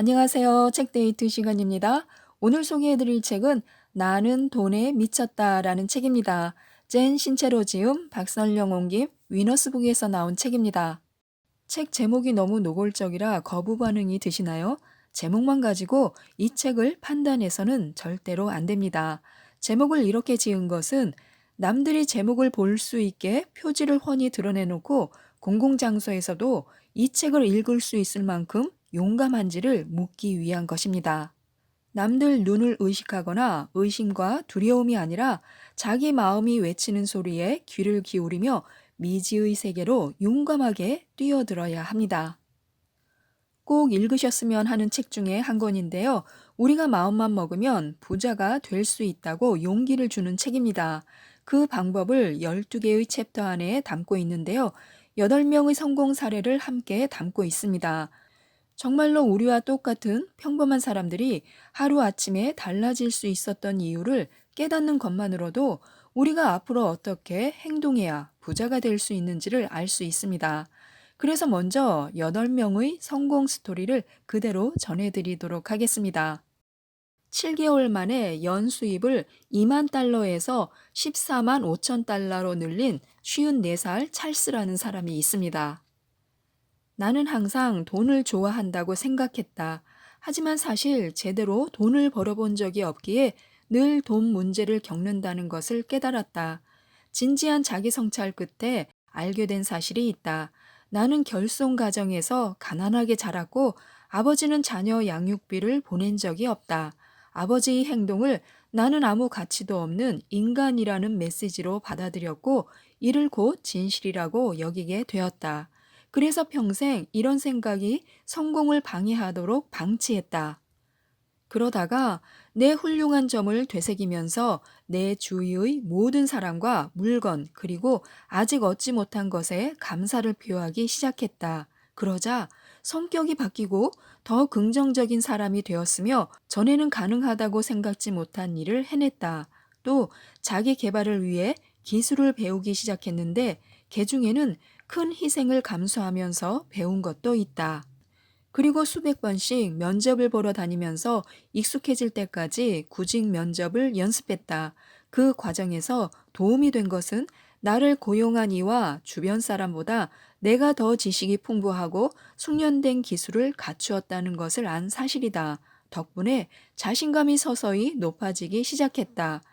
안녕하세요. 책데이트 시간입니다. 오늘 소개해드릴 책은 나는 돈에 미쳤다라는 책입니다. 젠 신체로 지음, 박선영 옮김, 위너스북에서 나온 책입니다. 책 제목이 너무 노골적이라 거부 반응이 드시나요? 제목만 가지고 이 책을 판단해서는 절대로 안 됩니다. 제목을 이렇게 지은 것은 남들이 제목을 볼 수 있게 표지를 훤히 드러내놓고 공공장소에서도 이 책을 읽을 수 있을 만큼 용감한지를 묻기 위한 것입니다. 남들 눈을 의식하거나 의심과 두려움이 아니라 자기 마음이 외치는 소리에 귀를 기울이며 미지의 세계로 용감하게 뛰어들어야 합니다. 꼭 읽으셨으면 하는 책 중에 한 권인데요. 우리가 마음만 먹으면 부자가 될 수 있다고 용기를 주는 책입니다. 그 방법을 12개의 챕터 안에 담고 있는데요. 8명의 성공 사례를 함께 담고 있습니다. 정말로 우리와 똑같은 평범한 사람들이 하루아침에 달라질 수 있었던 이유를 깨닫는 것만으로도 우리가 앞으로 어떻게 행동해야 부자가 될 수 있는지를 알 수 있습니다. 그래서 먼저 8명의 성공 스토리를 그대로 전해드리도록 하겠습니다. 7개월 만에 연 수입을 2만 달러에서 14만 5천 달러로 늘린 54살 찰스라는 사람이 있습니다. 나는 항상 돈을 좋아한다고 생각했다. 하지만 사실 제대로 돈을 벌어본 적이 없기에 늘 돈 문제를 겪는다는 것을 깨달았다. 진지한 자기 성찰 끝에 알게 된 사실이 있다. 나는 결손 가정에서 가난하게 자랐고 아버지는 자녀 양육비를 보낸 적이 없다. 아버지의 행동을 나는 아무 가치도 없는 인간이라는 메시지로 받아들였고 이를 곧 진실이라고 여기게 되었다. 그래서 평생 이런 생각이 성공을 방해하도록 방치했다. 그러다가 내 훌륭한 점을 되새기면서 내 주위의 모든 사람과 물건 그리고 아직 얻지 못한 것에 감사를 표하기 시작했다. 그러자 성격이 바뀌고 더 긍정적인 사람이 되었으며 전에는 가능하다고 생각지 못한 일을 해냈다. 또 자기 개발을 위해 기술을 배우기 시작했는데 그 중에는 큰 희생을 감수하면서 배운 것도 있다. 그리고 수백 번씩 면접을 보러 다니면서 익숙해질 때까지 구직 면접을 연습했다. 그 과정에서 도움이 된 것은 나를 고용한 이와 주변 사람보다 내가 더 지식이 풍부하고 숙련된 기술을 갖추었다는 것을 안 사실이다. 덕분에 자신감이 서서히 높아지기 시작했다.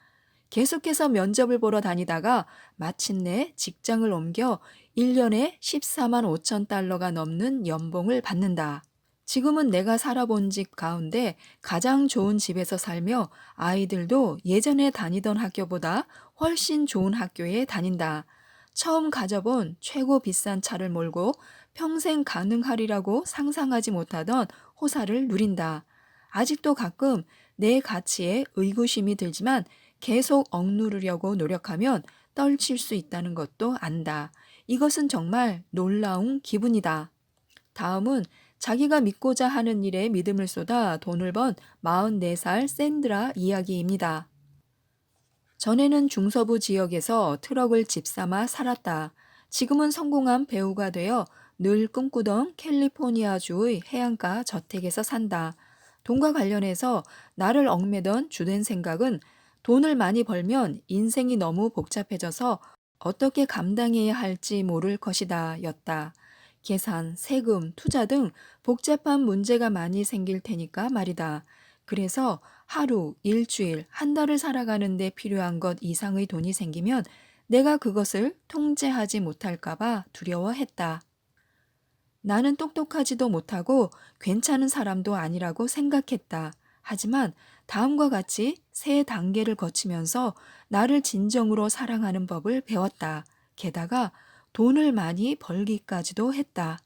계속해서 면접을 보러 다니다가 마침내 직장을 옮겨 1년에 14만 5천 달러가 넘는 연봉을 받는다. 지금은 내가 살아본 집 가운데 가장 좋은 집에서 살며 아이들도 예전에 다니던 학교보다 훨씬 좋은 학교에 다닌다. 처음 가져본 최고 비싼 차를 몰고 평생 가능하리라고 상상하지 못하던 호사를 누린다. 아직도 가끔 내 가치에 의구심이 들지만 계속 억누르려고 노력하면 떨칠 수 있다는 것도 안다. 이것은 정말 놀라운 기분이다. 다음은 자기가 믿고자 하는 일에 믿음을 쏟아 돈을 번 44살 샌드라 이야기입니다. 전에는 중서부 지역에서 트럭을 집삼아 살았다. 지금은 성공한 배우가 되어 늘 꿈꾸던 캘리포니아주의 해안가 저택에서 산다. 돈과 관련해서 나를 얽매던 주된 생각은 돈을 많이 벌면 인생이 너무 복잡해져서 어떻게 감당해야 할지 모를 것이다 였다. 계산, 세금, 투자 등 복잡한 문제가 많이 생길 테니까 말이다. 그래서 하루, 일주일, 한 달을 살아가는 데 필요한 것 이상의 돈이 생기면 내가 그것을 통제하지 못할까봐 두려워했다. 나는 똑똑하지도 못하고 괜찮은 사람도 아니라고 생각했다. 하지만 다음과 같이 세 단계를 거치면서 나를 진정으로 사랑하는 법을 배웠다. 게다가 돈을 많이 벌기까지도 했다.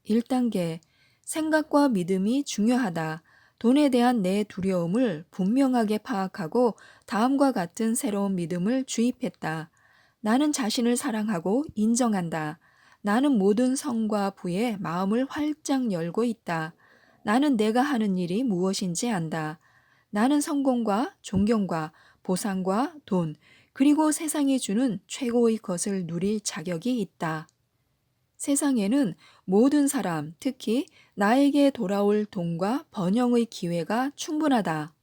1단계, 생각과 믿음이 중요하다. 돈에 대한 내 두려움을 분명하게 파악하고 다음과 같은 새로운 믿음을 주입했다. 나는 자신을 사랑하고 인정한다. 나는 모든 성과 부에 마음을 활짝 열고 있다. 나는 내가 하는 일이 무엇인지 안다. 나는 성공과 존경과 보상과 돈, 그리고 세상이 주는 최고의 것을 누릴 자격이 있다. 세상에는 모든 사람, 특히 나에게 돌아올 돈과 번영의 기회가 충분하다.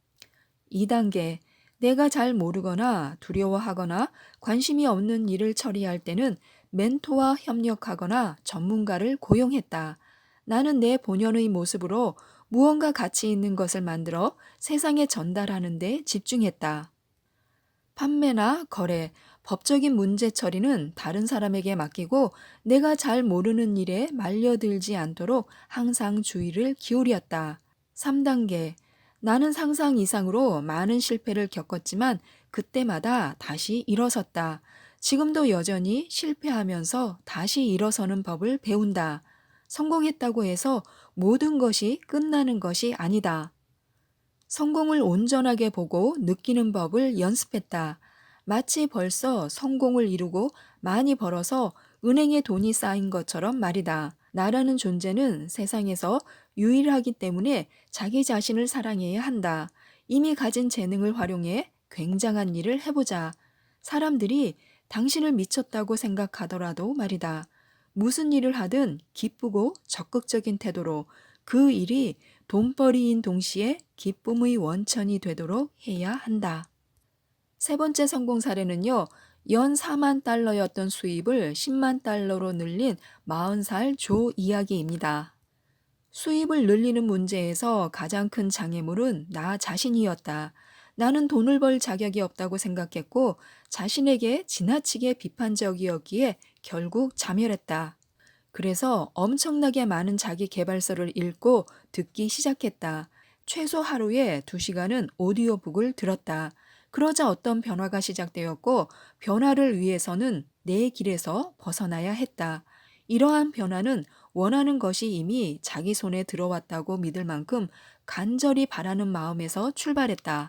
2단계. 내가 잘 모르거나 두려워하거나 관심이 없는 일을 처리할 때는 멘토와 협력하거나 전문가를 고용했다. 나는 내 본연의 모습으로 무언가 가치 있는 것을 만들어 세상에 전달하는 데 집중했다. 판매나 거래, 법적인 문제 처리는 다른 사람에게 맡기고 내가 잘 모르는 일에 말려들지 않도록 항상 주의를 기울였다. 3단계. 나는 상상 이상으로 많은 실패를 겪었지만 그때마다 다시 일어섰다. 지금도 여전히 실패하면서 다시 일어서는 법을 배운다. 성공했다고 해서 모든 것이 끝나는 것이 아니다. 성공을 온전하게 보고 느끼는 법을 연습했다. 마치 벌써 성공을 이루고 많이 벌어서 은행에 돈이 쌓인 것처럼 말이다. 나라는 존재는 세상에서 유일하기 때문에 자기 자신을 사랑해야 한다. 이미 가진 재능을 활용해 굉장한 일을 해보자. 사람들이 당신을 미쳤다고 생각하더라도 말이다. 무슨 일을 하든 기쁘고 적극적인 태도로 그 일이 돈벌이인 동시에 기쁨의 원천이 되도록 해야 한다. 세 번째 성공 사례는요, 연 4만 달러였던 수입을 10만 달러로 늘린 40살 조 이야기입니다. 수입을 늘리는 문제에서 가장 큰 장애물은 나 자신이었다. 나는 돈을 벌 자격이 없다고 생각했고 자신에게 지나치게 비판적이었기에 결국 자멸했다. 그래서 엄청나게 많은 자기 개발서를 읽고 듣기 시작했다. 최소 하루에 2시간은 오디오북을 들었다. 그러자 어떤 변화가 시작되었고 변화를 위해서는 내 길에서 벗어나야 했다. 이러한 변화는 원하는 것이 이미 자기 손에 들어왔다고 믿을 만큼 간절히 바라는 마음에서 출발했다.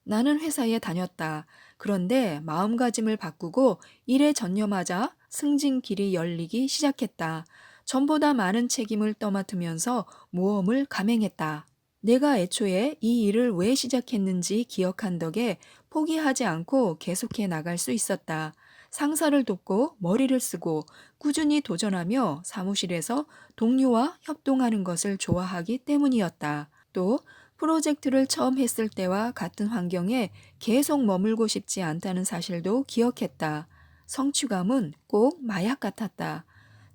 나는 회사에 다녔다. 그런데 마음가짐을 바꾸고 일에 전념하자 승진길이 열리기 시작했다. 전보다 많은 책임을 떠맡으면서 모험을 감행했다. 내가 애초에 이 일을 왜 시작했는지 기억한 덕에 포기하지 않고 계속해 나갈 수 있었다. 상사를 돕고 머리를 쓰고 꾸준히 도전하며 사무실에서 동료와 협동하는 것을 좋아하기 때문이었다. 또 프로젝트를 처음 했을 때와 같은 환경에 계속 머물고 싶지 않다는 사실도 기억했다. 성취감은 꼭 마약 같았다.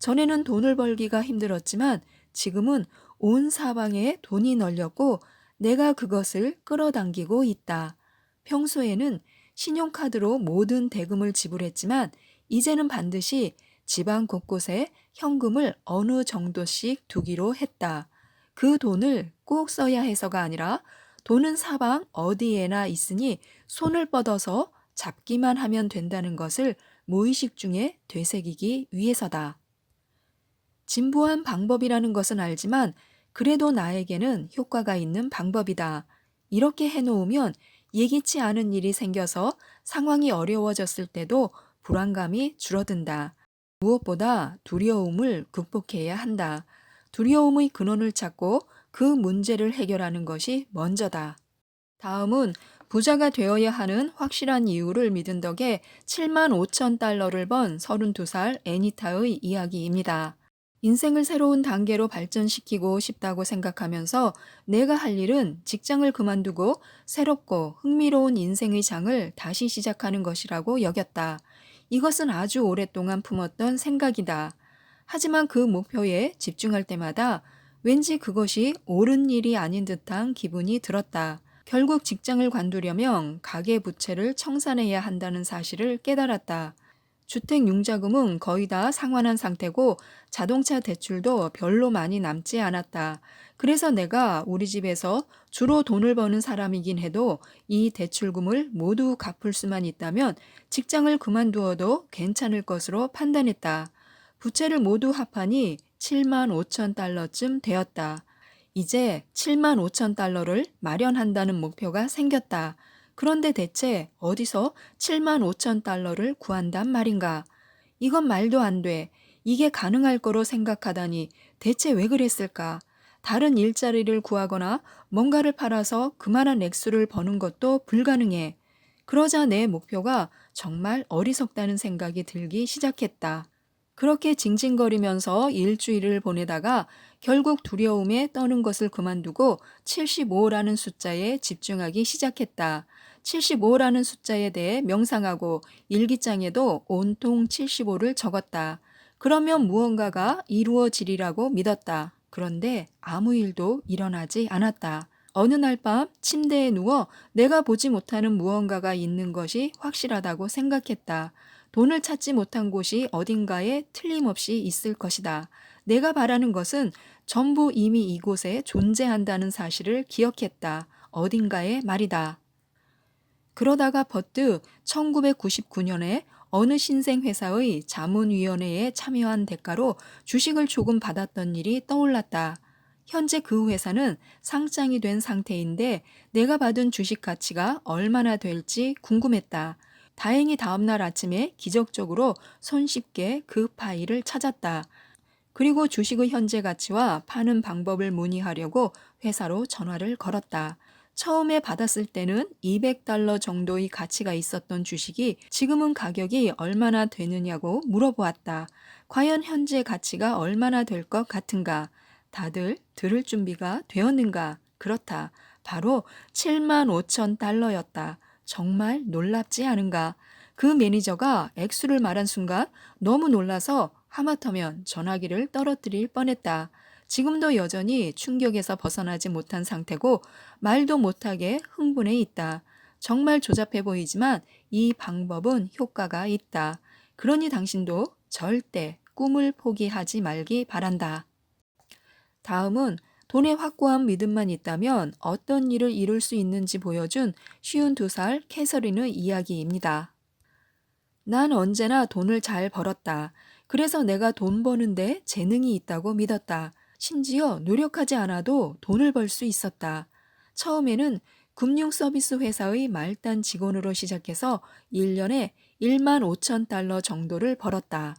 전에는 돈을 벌기가 힘들었지만 지금은 온 사방에 돈이 널렸고 내가 그것을 끌어당기고 있다. 평소에는 신용카드로 모든 대금을 지불했지만 이제는 반드시 집안 곳곳에 현금을 어느 정도씩 두기로 했다. 그 돈을 꼭 써야 해서가 아니라 돈은 사방 어디에나 있으니 손을 뻗어서 잡기만 하면 된다는 것을 무의식 중에 되새기기 위해서다. 진부한 방법이라는 것은 알지만 그래도 나에게는 효과가 있는 방법이다. 이렇게 해놓으면 예기치 않은 일이 생겨서 상황이 어려워졌을 때도 불안감이 줄어든다. 무엇보다 두려움을 극복해야 한다. 두려움의 근원을 찾고 그 문제를 해결하는 것이 먼저다. 다음은 부자가 되어야 하는 확실한 이유를 믿은 덕에 7만 5천 달러를 번 32살 애니타의 이야기입니다. 인생을 새로운 단계로 발전시키고 싶다고 생각하면서 내가 할 일은 직장을 그만두고 새롭고 흥미로운 인생의 장을 다시 시작하는 것이라고 여겼다. 이것은 아주 오랫동안 품었던 생각이다. 하지만 그 목표에 집중할 때마다 왠지 그것이 옳은 일이 아닌 듯한 기분이 들었다. 결국 직장을 관두려면 가계 부채를 청산해야 한다는 사실을 깨달았다. 주택 융자금은 거의 다 상환한 상태고 자동차 대출도 별로 많이 남지 않았다. 그래서 내가 우리 집에서 주로 돈을 버는 사람이긴 해도 이 대출금을 모두 갚을 수만 있다면 직장을 그만두어도 괜찮을 것으로 판단했다. 부채를 모두 합하니 7만 5천 달러쯤 되었다. 이제 7만 5천 달러를 마련한다는 목표가 생겼다. 그런데 대체 어디서 7만 5천 달러를 구한단 말인가? 이건 말도 안 돼. 이게 가능할 거로 생각하다니 대체 왜 그랬을까? 다른 일자리를 구하거나 뭔가를 팔아서 그만한 액수를 버는 것도 불가능해. 그러자 내 목표가 정말 어리석다는 생각이 들기 시작했다. 그렇게 징징거리면서 일주일을 보내다가 결국 두려움에 떠는 것을 그만두고 75라는 숫자에 집중하기 시작했다. 75라는 숫자에 대해 명상하고 일기장에도 온통 75를 적었다. 그러면 무언가가 이루어지리라고 믿었다. 그런데 아무 일도 일어나지 않았다. 어느 날 밤 침대에 누워 내가 보지 못하는 무언가가 있는 것이 확실하다고 생각했다. 돈을 찾지 못한 곳이 어딘가에 틀림없이 있을 것이다. 내가 바라는 것은 전부 이미 이곳에 존재한다는 사실을 기억했다. 어딘가에 말이다. 그러다가 버뜩 1999년에 어느 신생회사의 자문위원회에 참여한 대가로 주식을 조금 받았던 일이 떠올랐다. 현재 그 회사는 상장이 된 상태인데 내가 받은 주식 가치가 얼마나 될지 궁금했다. 다행히 다음날 아침에 기적적으로 손쉽게 그 파일을 찾았다. 그리고 주식의 현재 가치와 파는 방법을 문의하려고 회사로 전화를 걸었다. 처음에 받았을 때는 $200 정도의 가치가 있었던 주식이 지금은 가격이 얼마나 되느냐고 물어보았다. 과연 현재 가치가 얼마나 될 것 같은가? 다들 들을 준비가 되었는가? 그렇다. 바로 75,000달러였다. 정말 놀랍지 않은가? 그 매니저가 액수를 말한 순간 너무 놀라서 하마터면 전화기를 떨어뜨릴 뻔했다. 지금도 여전히 충격에서 벗어나지 못한 상태고 말도 못하게 흥분해 있다. 정말 조잡해 보이지만 이 방법은 효과가 있다. 그러니 당신도 절대 꿈을 포기하지 말기 바란다. 다음은 돈에 확고한 믿음만 있다면 어떤 일을 이룰 수 있는지 보여준 52살 캐서린의 이야기입니다. 난 언제나 돈을 잘 벌었다. 그래서 내가 돈 버는데 재능이 있다고 믿었다. 심지어 노력하지 않아도 돈을 벌 수 있었다. 처음에는 금융 서비스 회사의 말단 직원으로 시작해서 1년에 15,000달러 정도를 벌었다.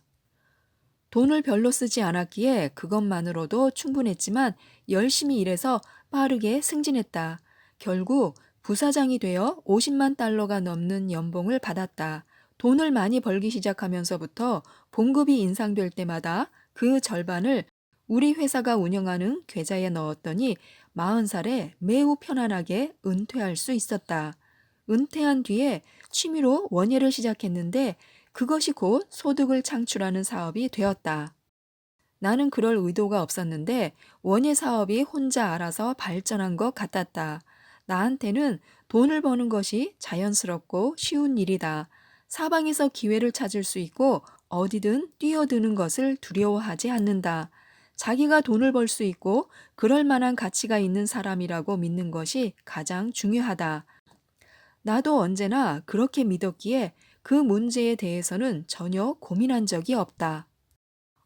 돈을 별로 쓰지 않았기에 그것만으로도 충분했지만 열심히 일해서 빠르게 승진했다. 결국 부사장이 되어 50만 달러가 넘는 연봉을 받았다. 돈을 많이 벌기 시작하면서부터 봉급이 인상될 때마다 그 절반을 우리 회사가 운영하는 계좌에 넣었더니 40살에 매우 편안하게 은퇴할 수 있었다. 은퇴한 뒤에 취미로 원예를 시작했는데 그것이 곧 소득을 창출하는 사업이 되었다. 나는 그럴 의도가 없었는데 원예 사업이 혼자 알아서 발전한 것 같았다. 나한테는 돈을 버는 것이 자연스럽고 쉬운 일이다. 사방에서 기회를 찾을 수 있고 어디든 뛰어드는 것을 두려워하지 않는다. 자기가 돈을 벌 수 있고 그럴 만한 가치가 있는 사람이라고 믿는 것이 가장 중요하다. 나도 언제나 그렇게 믿었기에 그 문제에 대해서는 전혀 고민한 적이 없다.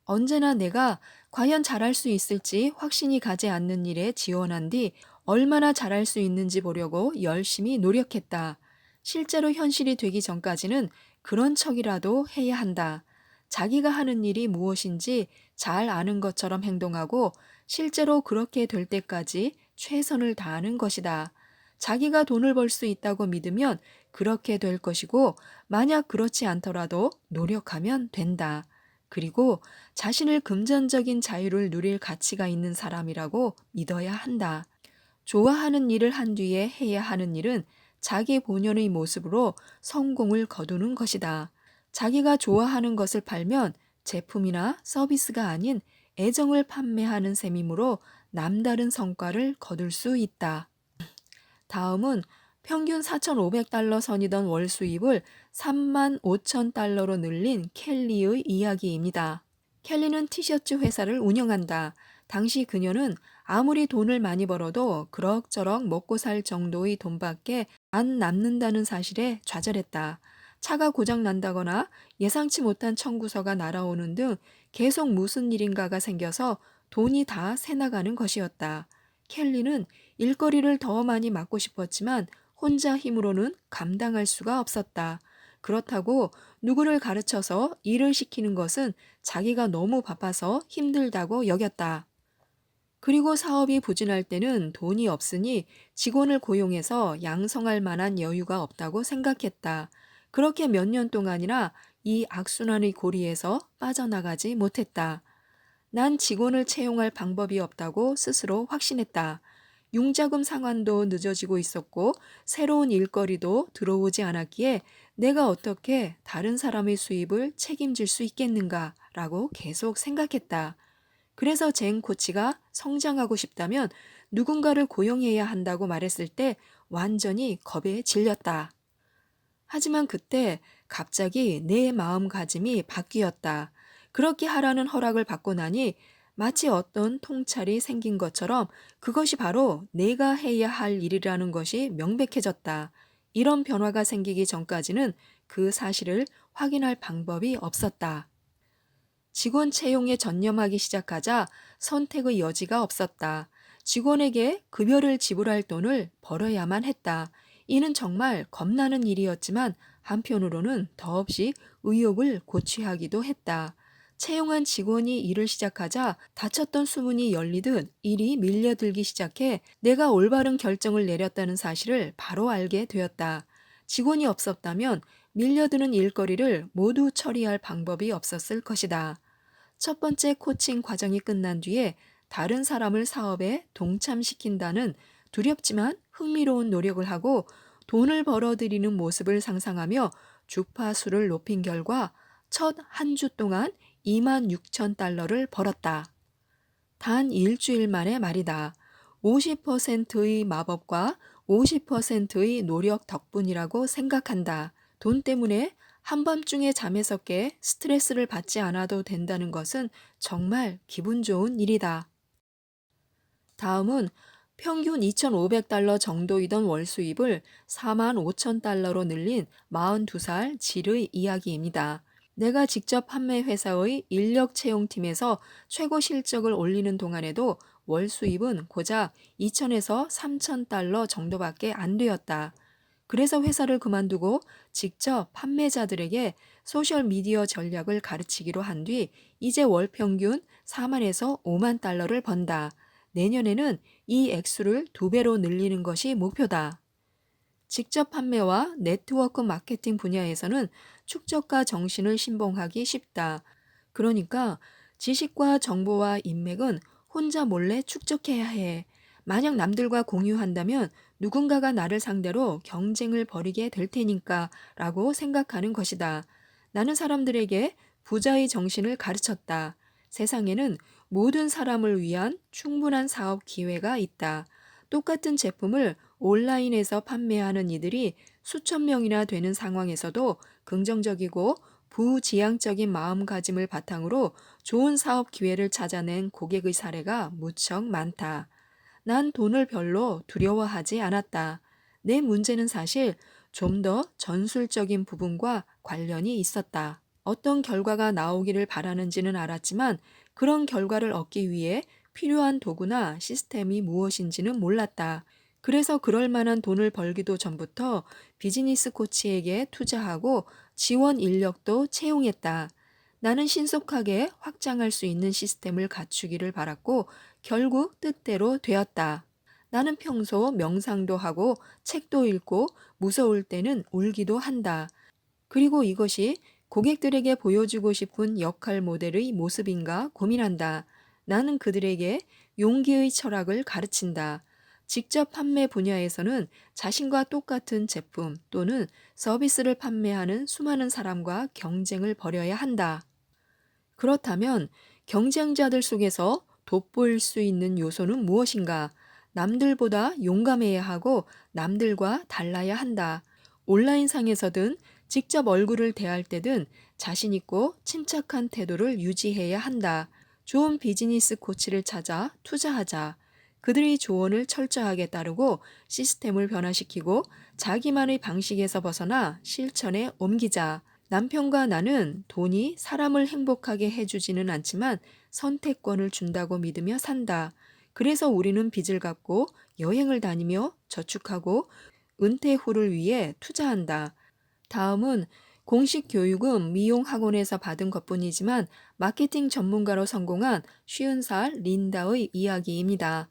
언제나 내가 과연 잘할 수 있을지 확신이 가지 않는 일에 지원한 뒤 얼마나 잘할 수 있는지 보려고 열심히 노력했다. 실제로 현실이 되기 전까지는 그런 척이라도 해야 한다. 자기가 하는 일이 무엇인지 잘 아는 것처럼 행동하고 실제로 그렇게 될 때까지 최선을 다하는 것이다. 자기가 돈을 벌 수 있다고 믿으면 그렇게 될 것이고 만약 그렇지 않더라도 노력하면 된다. 그리고 자신을 금전적인 자유를 누릴 가치가 있는 사람이라고 믿어야 한다. 좋아하는 일을 한 뒤에 해야 하는 일은 자기 본연의 모습으로 성공을 거두는 것이다. 자기가 좋아하는 것을 팔면 제품이나 서비스가 아닌 애정을 판매하는 셈이므로 남다른 성과를 거둘 수 있다. 다음은 평균 4,500달러 선이던 월 수입을 35,000달러로 늘린 켈리의 이야기입니다. 켈리는 티셔츠 회사를 운영한다. 당시 그녀는 아무리 돈을 많이 벌어도 그럭저럭 먹고 살 정도의 돈밖에 안 남는다는 사실에 좌절했다. 차가 고장 난다거나 예상치 못한 청구서가 날아오는 등 계속 무슨 일인가가 생겨서 돈이 다 새나가는 것이었다. 켈리는 일거리를 더 많이 맡고 싶었지만 혼자 힘으로는 감당할 수가 없었다. 그렇다고 누구를 가르쳐서 일을 시키는 것은 자기가 너무 바빠서 힘들다고 여겼다. 그리고 사업이 부진할 때는 돈이 없으니 직원을 고용해서 양성할 만한 여유가 없다고 생각했다. 그렇게 몇 년 동안이나 이 악순환의 고리에서 빠져나가지 못했다. 난 직원을 채용할 방법이 없다고 스스로 확신했다. 융자금 상환도 늦어지고 있었고 새로운 일거리도 들어오지 않았기에 내가 어떻게 다른 사람의 수입을 책임질 수 있겠는가라고 계속 생각했다. 그래서 젠 코치가 성장하고 싶다면 누군가를 고용해야 한다고 말했을 때 완전히 겁에 질렸다. 하지만 그때 갑자기 내 마음가짐이 바뀌었다. 그렇게 하라는 허락을 받고 나니 마치 어떤 통찰이 생긴 것처럼 그것이 바로 내가 해야 할 일이라는 것이 명백해졌다. 이런 변화가 생기기 전까지는 그 사실을 확인할 방법이 없었다. 직원 채용에 전념하기 시작하자 선택의 여지가 없었다. 직원에게 급여를 지불할 돈을 벌어야만 했다. 이는 정말 겁나는 일이었지만 한편으로는 더없이 의욕을 고취하기도 했다. 채용한 직원이 일을 시작하자 닫혔던 수문이 열리듯 일이 밀려들기 시작해 내가 올바른 결정을 내렸다는 사실을 바로 알게 되었다. 직원이 없었다면 밀려드는 일거리를 모두 처리할 방법이 없었을 것이다. 첫 번째 코칭 과정이 끝난 뒤에 다른 사람을 사업에 동참시킨다는 두렵지만 흥미로운 노력을 하고 돈을 벌어들이는 모습을 상상하며 주파수를 높인 결과 첫 한 주 동안 26,000달러를 벌었다. 단 일주일 만의 말이다. 50%의 마법과 50%의 노력 덕분이라고 생각한다. 돈 때문에 한밤중에 잠에서 깨 스트레스를 받지 않아도 된다는 것은 정말 기분 좋은 일이다. 다음은 평균 2,500달러 정도이던 월 수입을 45,000달러로 늘린 42살 질의 이야기입니다. 내가 직접 판매 회사의 인력 채용팀에서 최고 실적을 올리는 동안에도 월 수입은 고작 2,000에서 3,000달러 정도밖에 안 되었다. 그래서 회사를 그만두고 직접 판매자들에게 소셜미디어 전략을 가르치기로 한 뒤 이제 월 평균 4만에서 5만 달러를 번다. 내년에는 이 액수를 2배로 늘리는 것이 목표다. 직접 판매와 네트워크 마케팅 분야에서는 축적과 정신을 신봉하기 쉽다. 그러니까 지식과 정보와 인맥은 혼자 몰래 축적해야 해. 만약 남들과 공유한다면 누군가가 나를 상대로 경쟁을 벌이게 될 테니까 라고 생각하는 것이다. 나는 사람들에게 부자의 정신을 가르쳤다. 세상에는 모든 사람을 위한 충분한 사업 기회가 있다. 똑같은 제품을 온라인에서 판매하는 이들이 수천 명이나 되는 상황에서도 긍정적이고 부지향적인 마음가짐을 바탕으로 좋은 사업 기회를 찾아낸 고객의 사례가 무척 많다. 난 돈을 별로 두려워하지 않았다. 내 문제는 사실 좀 더 전술적인 부분과 관련이 있었다. 어떤 결과가 나오기를 바라는지는 알았지만 그런 결과를 얻기 위해 필요한 도구나 시스템이 무엇인지는 몰랐다. 그래서 그럴 만한 돈을 벌기도 전부터 비즈니스 코치에게 투자하고 지원 인력도 채용했다. 나는 신속하게 확장할 수 있는 시스템을 갖추기를 바랐고 결국 뜻대로 되었다. 나는 평소 명상도 하고 책도 읽고 무서울 때는 울기도 한다. 그리고 이것이 고객들에게 보여주고 싶은 역할 모델의 모습인가 고민한다. 나는 그들에게 용기의 철학을 가르친다. 직접 판매 분야에서는 자신과 똑같은 제품 또는 서비스를 판매하는 수많은 사람과 경쟁을 벌여야 한다. 그렇다면 경쟁자들 속에서 돋보일 수 있는 요소는 무엇인가? 남들보다 용감해야 하고 남들과 달라야 한다. 온라인상에서든 직접 얼굴을 대할 때든 자신 있고 침착한 태도를 유지해야 한다. 좋은 비즈니스 코치를 찾아 투자하자. 그들의 조언을 철저하게 따르고 시스템을 변화시키고 자기만의 방식에서 벗어나 실천에 옮기자. 남편과 나는 돈이 사람을 행복하게 해주지는 않지만 선택권을 준다고 믿으며 산다. 그래서 우리는 빚을 갚고 여행을 다니며 저축하고 은퇴 후를 위해 투자한다. 다음은 공식 교육은 미용 학원에서 받은 것뿐이지만 마케팅 전문가로 성공한 50살 린다의 이야기입니다.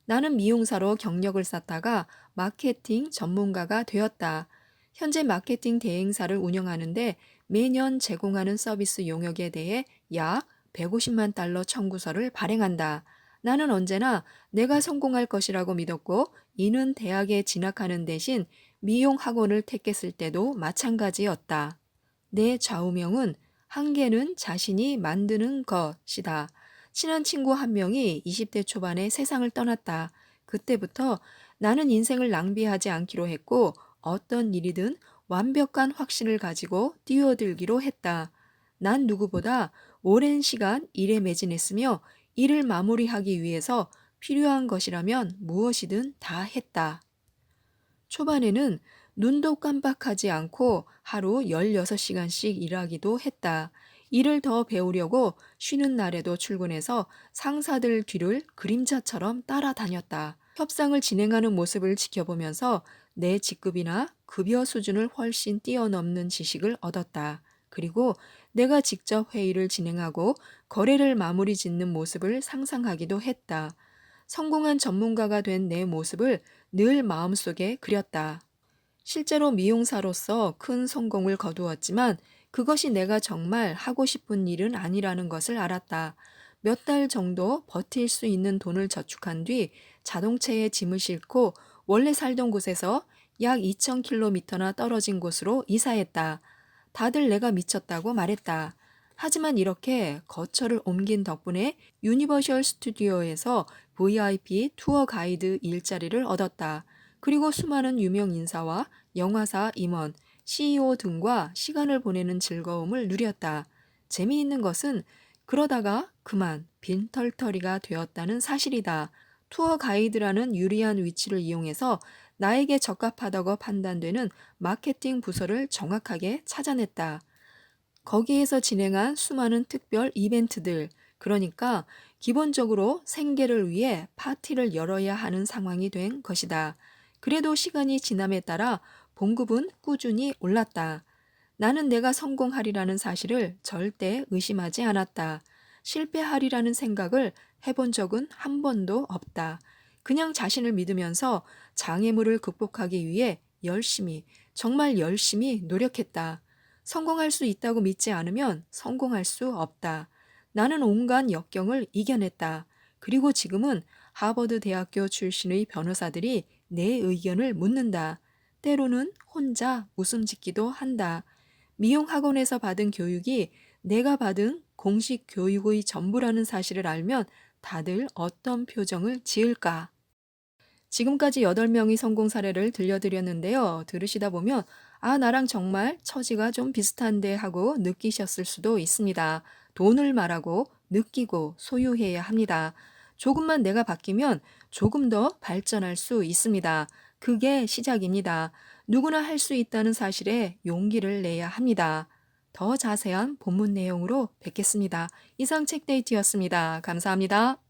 나는 미용사로 경력을 쌓다가 마케팅 전문가가 되었다. 현재 마케팅 대행사를 운영하는데 매년 제공하는 서비스 용역에 대해 약 150만 달러 청구서를 발행한다. 나는 언제나 내가 성공할 것이라고 믿었고, 이는 대학에 진학하는 대신 미용 학원을 택했을 때도 마찬가지였다. 내 좌우명은 한계는 자신이 만드는 것이다. 친한 친구 한 명이 20대 초반에 세상을 떠났다. 그때부터 나는 인생을 낭비하지 않기로 했고, 어떤 일이든 완벽한 확신을 가지고 뛰어들기로 했다. 난 누구보다 오랜 시간 일에 매진했으며, 일을 마무리하기 위해서 필요한 것이라면 무엇이든 다 했다. 초반에는 눈도 깜빡하지 않고 하루 16시간씩 일하기도 했다. 일을 더 배우려고 쉬는 날에도 출근해서 상사들 뒤를 그림자처럼 따라다녔다. 협상을 진행하는 모습을 지켜보면서 내 직급이나 급여 수준을 훨씬 뛰어넘는 지식을 얻었다. 그리고 내가 직접 회의를 진행하고 거래를 마무리 짓는 모습을 상상하기도 했다. 성공한 전문가가 된 내 모습을 늘 마음속에 그렸다. 실제로 미용사로서 큰 성공을 거두었지만 그것이 내가 정말 하고 싶은 일은 아니라는 것을 알았다. 몇 달 정도 버틸 수 있는 돈을 저축한 뒤 자동차에 짐을 싣고 원래 살던 곳에서 약 2,000km나 떨어진 곳으로 이사했다. 다들 내가 미쳤다고 말했다. 하지만 이렇게 거처를 옮긴 덕분에 유니버셜 스튜디오에서 VIP 투어 가이드 일자리를 얻었다. 그리고 수많은 유명 인사와 영화사 임원, CEO 등과 시간을 보내는 즐거움을 누렸다. 재미있는 것은 그러다가 그만 빈털터리가 되었다는 사실이다. 투어 가이드라는 유리한 위치를 이용해서 나에게 적합하다고 판단되는 마케팅 부서를 정확하게 찾아냈다. 거기에서 진행한 수많은 특별 이벤트들, 그러니까 기본적으로 생계를 위해 파티를 열어야 하는 상황이 된 것이다. 그래도 시간이 지남에 따라 봉급은 꾸준히 올랐다. 나는 내가 성공하리라는 사실을 절대 의심하지 않았다. 실패하리라는 생각을 해본 적은 한 번도 없다. 그냥 자신을 믿으면서 장애물을 극복하기 위해 열심히, 정말 열심히 노력했다. 성공할 수 있다고 믿지 않으면 성공할 수 없다. 나는 온갖 역경을 이겨냈다. 그리고 지금은 하버드 대학교 출신의 변호사들이 내 의견을 묻는다. 때로는 혼자 웃음 짓기도 한다. 미용 학원에서 받은 교육이 내가 받은 공식 교육의 전부라는 사실을 알면 다들 어떤 표정을 지을까? 지금까지 8명의 성공 사례를 들려드렸는데요. 들으시다 보면 나랑 정말 처지가 좀 비슷한데 하고 느끼셨을 수도 있습니다. 돈을 말하고 느끼고 소유해야 합니다. 조금만 내가 바뀌면 조금 더 발전할 수 있습니다. 그게 시작입니다. 누구나 할 수 있다는 사실에 용기를 내야 합니다. 더 자세한 본문 내용으로 뵙겠습니다. 이상 책데이트였습니다. 감사합니다.